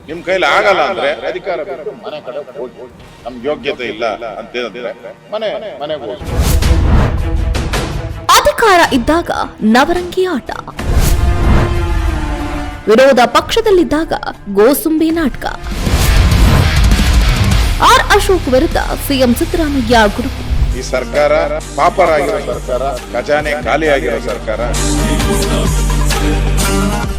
ನಿಮ್ ಕೈಲಿ ಆಗಲ್ಲ ಅಂದ್ರೆ ಅಧಿಕಾರ ಬಿಟ್ಟು ಮನೆ ಕಡೆ ಹೋಗಿ, ನಮ್ಗೆ ಯೋಗ್ಯತೆ ಇಲ್ಲ ಅಂತ ಹೇಳಿದ್ರೆ ಮನೆಗೆ ಹೋಗಿ. ಅಧಿಕಾರ ಇದ್ದಾಗ ನವರಂಗಿ ಆಟ, ವಿರೋಧ ಪಕ್ಷದಲ್ಲಿದ್ದಾಗ ಗೋಸುಂಬಿ ನಾಟಕ. ಆರ್ ಅಶೋಕ್ ವಿರುದ್ಧ ಸಿಎಂ ಸಿದ್ದರಾಮಯ್ಯ ಗುಡುಗು. ಈ ಸರ್ಕಾರ ಪಾಪರಾಗಿರೋ ಸರ್ಕಾರ, ಖಜಾನೆ ಖಾಲಿಯಾಗಿರೋ ಸರ್ಕಾರ.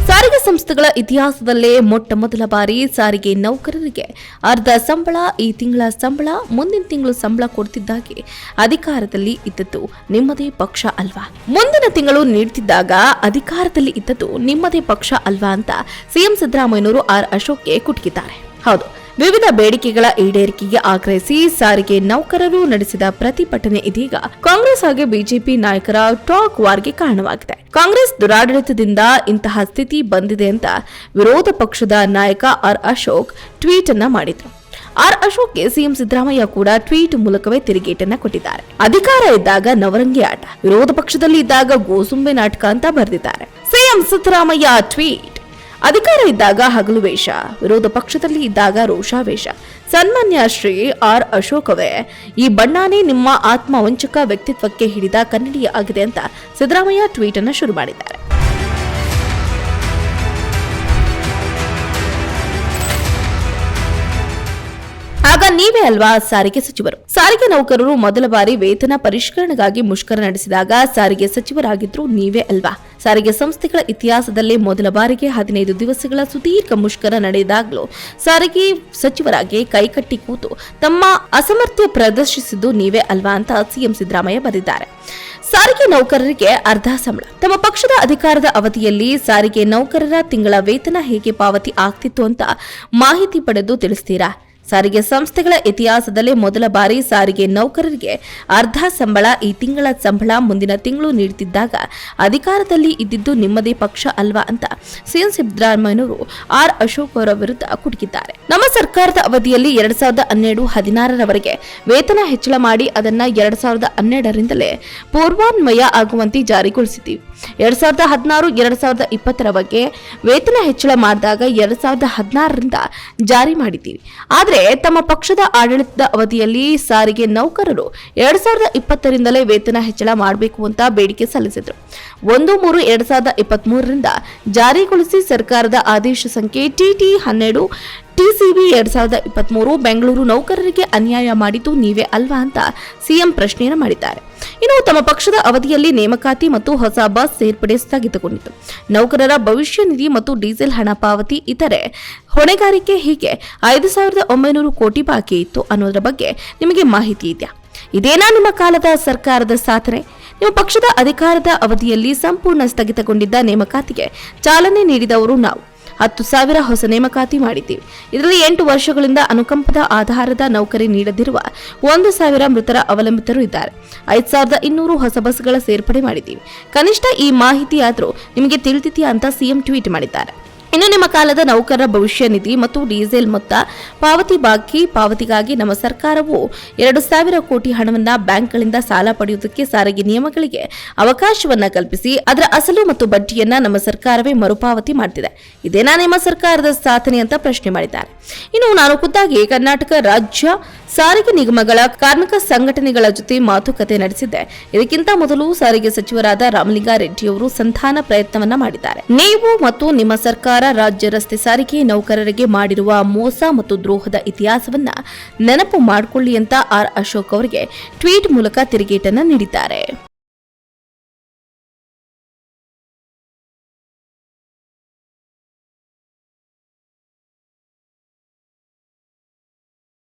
ಸಾರಿಗೆ ಸಂಸ್ಥೆಗಳ ಇತಿಹಾಸದಲ್ಲೇ ಮೊಟ್ಟ ಮೊದಲ ಬಾರಿ ಸಾರಿಗೆ ನೌಕರರಿಗೆ ಅರ್ಧ ಸಂಬಳ, ಈ ತಿಂಗಳ ಸಂಬಳ, ಮುಂದಿನ ತಿಂಗಳು ಸಂಬಳ ಕೊಡ್ತಿದ್ದಾಗೆ ಅಧಿಕಾರದಲ್ಲಿ ಇದ್ದದ್ದು ನಿಮ್ಮದೇ ಪಕ್ಷ ಅಲ್ವಾ? ಮುಂದಿನ ತಿಂಗಳು ನೀಡ್ತಿದ್ದಾಗ ಅಧಿಕಾರದಲ್ಲಿ ಇದ್ದದ್ದು ನಿಮ್ಮದೇ ಪಕ್ಷ ಅಲ್ವಾ ಅಂತ ಸಿಎಂ ಸಿದ್ದರಾಮಯ್ಯನವರು ಆರ್ ಅಶೋಕ್ಗೆ ಕುಟುಕಿದ್ದಾರೆ. ಹೌದು, ವಿವಿಧ ಬೇಡಿಕೆಗಳ ಈಡೇರಿಕೆಗೆ ಆಗ್ರಹಿಸಿ ಸಾರಿಗೆ ನೌಕರರು ನಡೆಸಿದ ಪ್ರತಿಭಟನೆ ಇದೀಗ ಕಾಂಗ್ರೆಸ್ ಹಾಗೂ ಬಿಜೆಪಿ ನಾಯಕರ ಟಾಕ್ ವಾರ್ಗೆ ಕಾರಣವಾಗಿದೆ. ಕಾಂಗ್ರೆಸ್ ದುರಾಡಳಿತದಿಂದ ಇಂತಹ ಸ್ಥಿತಿ ಬಂದಿದೆ ಅಂತ ವಿರೋಧ ಪಕ್ಷದ ನಾಯಕ ಆರ್ ಅಶೋಕ್ ಟ್ವೀಟ್ ಅನ್ನ ಮಾಡಿದ್ರು. ಆರ್ ಅಶೋಕ್ಗೆ ಸಿಎಂ ಸಿದ್ದರಾಮಯ್ಯ ಕೂಡ ಟ್ವೀಟ್ ಮೂಲಕವೇ ತಿರುಗೇಟನ್ನ ಕೊಟ್ಟಿದ್ದಾರೆ. ಅಧಿಕಾರ ಇದ್ದಾಗ ನವರಂಗಿ ಆಟ, ವಿರೋಧ ಪಕ್ಷದಲ್ಲಿ ಇದ್ದಾಗ ಗೋಸುಂಬೆ ನಾಟಕ ಅಂತ ಬರೆದಿದ್ದಾರೆ. ಸಿಎಂ ಸಿದ್ದರಾಮಯ್ಯ ಟ್ವೀಟ್: ಅಧಿಕಾರ ಇದ್ದಾಗ ಹಗಲು ವೇಷ, ವಿರೋಧ ಪಕ್ಷದಲ್ಲಿ ಇದ್ದಾಗ ರೋಷಾವೇಶ. ಸನ್ಮಾನ್ಯ ಶ್ರೀ ಆರ್ ಅಶೋಕ್ ಅವರೇ, ಈ ಬಣ್ಣಾನೇ ನಿಮ್ಮ ಆತ್ಮವಂಚಕ ವ್ಯಕ್ತಿತ್ವಕ್ಕೆ ಹಿಡಿದ ಕನ್ನಡಿ ಆಗಿದೆ ಅಂತ ಸಿದ್ದರಾಮಯ್ಯ ಟ್ವೀಟ್ ಅನ್ನು ಶುರು ಮಾಡಿದ್ದಾರೆ. ಆಗ ನೀವೇ ಅಲ್ವಾ ಸಾರಿಗೆ ಸಚಿವರು? ಸಾರಿಗೆ ನೌಕರರು ಮೊದಲ ಬಾರಿ ವೇತನ ಪರಿಷ್ಕರಣೆಗಾಗಿ ಮುಷ್ಕರ ನಡೆಸಿದಾಗ ಸಾರಿಗೆ ಸಚಿವರಾಗಿದ್ರು ನೀವೇ ಅಲ್ವಾ? ಸಾರಿಗೆ ಸಂಸ್ಥೆಗಳ ಇತಿಹಾಸದಲ್ಲೇ ಮೊದಲ ಬಾರಿಗೆ 15 ದಿವಸಗಳ ಸುದೀರ್ಘ ಮುಷ್ಕರ ನಡೆದಾಗಲೂ ಸಾರಿಗೆ ಸಚಿವರಾಗಿ ಕೈಕಟ್ಟಿ ಕೂತು ತಮ್ಮ ಅಸಮರ್ಥ್ಯ ಪ್ರದರ್ಶಿಸಿದ್ದು ನೀವೇ ಅಲ್ವಾ ಅಂತ ಸಿಎಂ ಸಿದ್ದರಾಮಯ್ಯ ಬರೆದಿದ್ದಾರೆ. ಸಾರಿಗೆ ನೌಕರರಿಗೆ ಅರ್ಧ ಸಂಬಳ. ತಮ್ಮ ಪಕ್ಷದ ಅಧಿಕಾರದ ಅವಧಿಯಲ್ಲಿ ಸಾರಿಗೆ ನೌಕರರ ತಿಂಗಳ ವೇತನ ಹೇಗೆ ಪಾವತಿ ಆಗ್ತಿತ್ತು ಅಂತ ಮಾಹಿತಿ ಪಡೆದು ತಿಳಿಸ್ತೀರಾ? ಸಾರಿಗೆ ಸಂಸ್ಥೆಗಳ ಇತಿಹಾಸದಲ್ಲೇ ಮೊದಲ ಬಾರಿ ಸಾರಿಗೆ ನೌಕರರಿಗೆ ಅರ್ಧ ಸಂಬಳ, ಈ ತಿಂಗಳ ಸಂಬಳ ಮುಂದಿನ ತಿಂಗಳು ನೀಡುತ್ತಿದ್ದಾಗ ಅಧಿಕಾರದಲ್ಲಿ ಇದ್ದಿದ್ದು ನಿಮ್ಮದೇ ಪಕ್ಷ ಅಲ್ವಾ ಅಂತ ಸಿಎಂ ಸಿದ್ದರಾಮಯ್ಯನವರು ಆರ್ ಅಶೋಕ್ ಅವರ ವಿರುದ್ಧ ಕುಟುಕಿದ್ದಾರೆ. ನಮ್ಮ ಸರ್ಕಾರದ ಅವಧಿಯಲ್ಲಿ 2012-16ರವರೆಗೆ ವೇತನ ಹೆಚ್ಚಳ ಮಾಡಿ ಅದನ್ನ 2012ರಿಂದಲೇ ಪೂರ್ವಾನ್ವಯ ಆಗುವಂತೆ ಜಾರಿಗೊಳಿಸಿದ್ದೀವಿ. 2016-2020ರ ಬಗ್ಗೆ ವೇತನ ಹೆಚ್ಚಳ ಮಾಡಿದಾಗ 2016ರಿಂದ ಜಾರಿ ಮಾಡಿದ್ದೀವಿ. ಆದರೆ ತಮ್ಮ ಪಕ್ಷದ ಆಡಳಿತದ ಅವಧಿಯಲ್ಲಿ ಸಾರಿಗೆ ನೌಕರರು 2020ರಿಂದಲೇ ವೇತನ ಹೆಚ್ಚಳ ಮಾಡಬೇಕು ಅಂತ ಬೇಡಿಕೆ ಸಲ್ಲಿಸಿದ್ರು. 1/3/2023ರಿಂದ ಜಾರಿಗೊಳಿಸಿ ಸರ್ಕಾರದ ಆದೇಶ ಸಂಖ್ಯೆ TT-12 TCB 2023 ಬೆಂಗಳೂರು ನೌಕರರಿಗೆ ಅನ್ಯಾಯ ಮಾಡಿದ್ದು ನೀವೇ ಅಲ್ವಾ ಅಂತ ಸಿಎಂ ಪ್ರಶ್ನೆಯನ್ನು ಮಾಡಿದ್ದಾರೆ. ಇನ್ನು ತಮ್ಮ ಪಕ್ಷದ ಅವಧಿಯಲ್ಲಿ ನೇಮಕಾತಿ ಮತ್ತು ಹೊಸ ಬಸ್ ಸೇರ್ಪಡೆ ಸ್ಥಗಿತಗೊಂಡಿತು. ನೌಕರರ ಭವಿಷ್ಯ ನಿಧಿ ಮತ್ತು ಡೀಸೆಲ್ ಹಣ ಪಾವತಿ, ಇತರೆ ಹೊಣೆಗಾರಿಕೆ ಹೀಗೆ 5,900 ಕೋಟಿ ಬಾಕಿ ಇತ್ತು ಅನ್ನೋದರ ಬಗ್ಗೆ ನಿಮಗೆ ಮಾಹಿತಿ ಇದೆಯಾ? ಇದೇನಾ ನಿಮ್ಮ ಕಾಲದ ಸರ್ಕಾರದ ಸಾಧನೆ? ನಿಮ್ಮ ಪಕ್ಷದ ಅಧಿಕಾರದ ಅವಧಿಯಲ್ಲಿ ಸಂಪೂರ್ಣ ಸ್ಥಗಿತಗೊಂಡಿದ್ದ ನೇಮಕಾತಿಗೆ ಚಾಲನೆ ನೀಡಿದವರು ನಾವು. 10,000 ಹೊಸ ನೇಮಕಾತಿ ಮಾಡಿದ್ದೀವಿ. ಇದರಲ್ಲಿ 8 ವರ್ಷಗಳಿಂದ ಅನುಕಂಪದ ಆಧಾರದ ನೌಕರಿ ನೀಡದಿರುವ 1,000 ಮೃತರ ಅವಲಂಬಿತರು ಇದ್ದಾರೆ. 5,200 ಹೊಸ ಬಸ್ಗಳ ಸೇರ್ಪಡೆ ಮಾಡಿದ್ದೀವಿ. ಕನಿಷ್ಠ ಈ ಮಾಹಿತಿಯಾದರೂ ನಿಮಗೆ ತಿಳಿದಿದೆಯಾ ಅಂತ ಸಿಎಂ ಟ್ವೀಟ್ ಮಾಡಿದ್ದಾರೆ. ಇನ್ನು ನಿಮ್ಮ ಕಾಲದ ನೌಕರರ ಭವಿಷ್ಯ ನಿಧಿ ಮತ್ತು ಡೀಸೆಲ್ ಮೊತ್ತ ಪಾವತಿಗಾಗಿ ನಮ್ಮ ಸರ್ಕಾರವು 2,000 ಕೋಟಿ ಹಣವನ್ನ ಬ್ಯಾಂಕ್ಗಳಿಂದ ಸಾಲ ಪಡೆಯುವುದಕ್ಕೆ ಸಾರಿಗೆ ನಿಯಮಗಳಿಗೆ ಅವಕಾಶವನ್ನ ಕಲ್ಪಿಸಿ ಅದರ ಅಸಲು ಮತ್ತು ಬಡ್ಡಿಯನ್ನ ನಮ್ಮ ಸರ್ಕಾರವೇ ಮರುಪಾವತಿ ಮಾಡ್ತಿದೆ. ಇದೇನಾ ನಿಮ್ಮ ಸರ್ಕಾರದ ಸಾಧನೆ ಅಂತ ಪ್ರಶ್ನೆ ಮಾಡಿದ್ದಾರೆ. ಇನ್ನು ನಾನು ಖುದ್ದಾಗಿ ಕರ್ನಾಟಕ ರಾಜ್ಯ ಸಾರಿಗೆ ನಿಗಮಗಳ ಕಾರ್ಮಿಕ ಸಂಘಟನೆಗಳ ಜೊತೆ ಮಾತುಕತೆ ನಡೆಸಿದ್ದೆ. ಇದಕ್ಕಿಂತ ಮೊದಲು ಸಾರಿಗೆ ಸಚಿವರಾದ ರಾಮಲಿಂಗಾರೆಡ್ಡಿಯವರು ಸಂಧಾನ ಪ್ರಯತ್ನವನ್ನ ಮಾಡಿದ್ದಾರೆ. ನೀವು ಮತ್ತು ನಿಮ್ಮ ಸರ್ಕಾರ ರಾಜ್ಯ ರಸ್ತೆ ಸಾರಿಗೆ ನೌಕರರಿಗೆ ಮಾಡಿರುವ ಮೋಸ ಮತ್ತು ದ್ರೋಹದ ಇತಿಹಾಸವನ್ನ ನೆನಪು ಮಾಡಿಕೊಳ್ಳಿ ಅಂತ ಆರ್ ಅಶೋಕ್ ಅವರಿಗೆ ಟ್ವೀಟ್ ಮೂಲಕ ತಿರುಗೇಟನ್ನ ನೀಡಿದ್ದಾರೆ.